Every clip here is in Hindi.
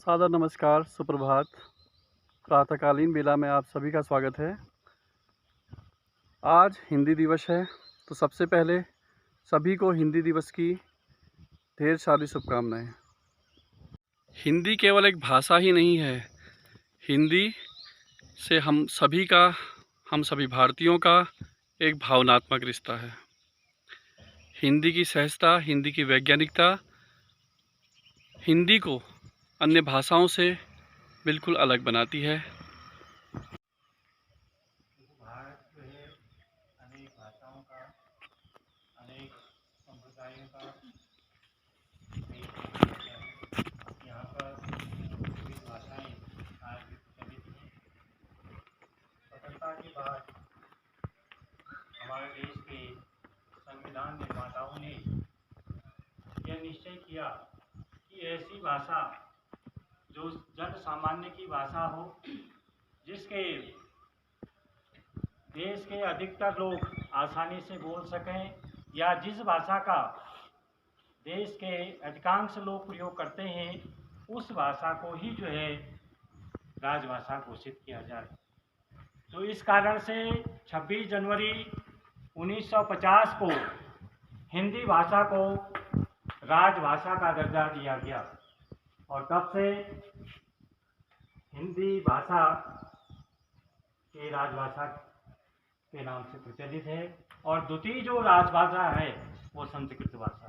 सादर नमस्कार, सुप्रभात। प्रातःकालीन बेला में आप सभी का स्वागत है। आज हिंदी दिवस है, तो सबसे पहले सभी को हिंदी दिवस की ढेर सारी शुभकामनाएं। हिंदी केवल एक भाषा ही नहीं है, हिंदी से हम सभी भारतीयों का एक भावनात्मक रिश्ता है। हिंदी की सहजता, हिंदी की वैज्ञानिकता हिंदी को अन्य भाषाओं से बिल्कुल अलग बनाती है। भारत जो है अनेक भाषाओं का, अनेक संप्रदायों का देश माना जाता है। यहाँ पर विविध भाषाएं आज भी प्रचलित हैं। स्वतंत्रता के बाद हमारे देश के संविधान निर्माताओं ने यह निश्चय किया कि ऐसी भाषा जो जन सामान्य की भाषा हो, जिसके देश के अधिकतर लोग आसानी से बोल सकें, या जिस भाषा का देश के अधिकांश लोग प्रयोग करते हैं, उस भाषा को ही जो है राजभाषा घोषित किया जाए। तो इस कारण से 26 जनवरी 1950 को हिंदी भाषा को राजभाषा का दर्जा दिया गया और तब से हिंदी भाषा के राजभाषा के नाम से प्रचलित है। और द्वितीय जो राजभाषा है वो संस्कृत भाषा।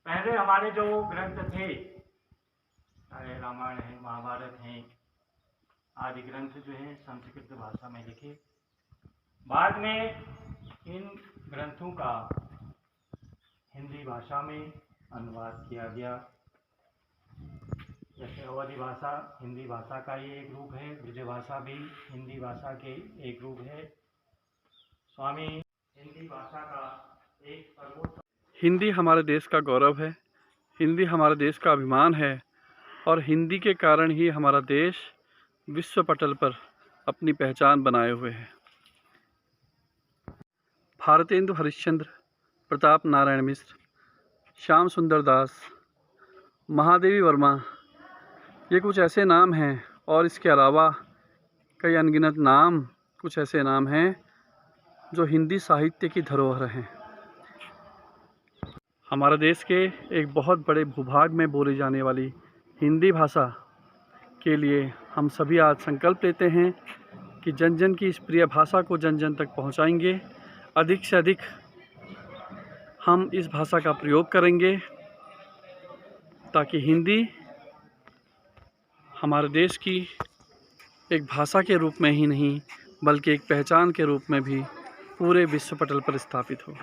पहले हमारे जो ग्रंथ थे, चाहे रामायण है, महाभारत है, आदि ग्रंथ जो है संस्कृत भाषा में लिखे। बाद में इन ग्रंथों का हिंदी भाषा में अनुवाद किया गया। जैसे अवधी भाषा हिंदी भाषा का ही एक रूप है, ब्रजभाषा भी हिंदी भाषा के एक रूप है। स्वामी हिंदी भाषा का एक सर्वोच्च। हिंदी हमारे देश का गौरव है, हिंदी हमारे देश का अभिमान है और हिंदी के कारण ही हमारा देश विश्व पटल पर अपनी पहचान बनाए हुए है। भारतेंदु हरिश्चंद्र, प्रताप नारायण मिश्र, श्याम सुंदर दास, महादेवी वर्मा, ये कुछ ऐसे नाम हैं और इसके अलावा कई अनगिनत नाम, कुछ ऐसे नाम हैं जो हिंदी साहित्य की धरोहर हैं। हमारे देश के एक बहुत बड़े भूभाग में बोली जाने वाली हिंदी भाषा के लिए हम सभी आज संकल्प लेते हैं कि जन जन की इस प्रिय भाषा को जन जन तक पहुंचाएंगे। अधिक से अधिक हम इस भाषा का प्रयोग करेंगे ताकि हिंदी हमारे देश की एक भाषा के रूप में ही नहीं बल्कि एक पहचान के रूप में भी पूरे विश्व पटल पर स्थापित हो।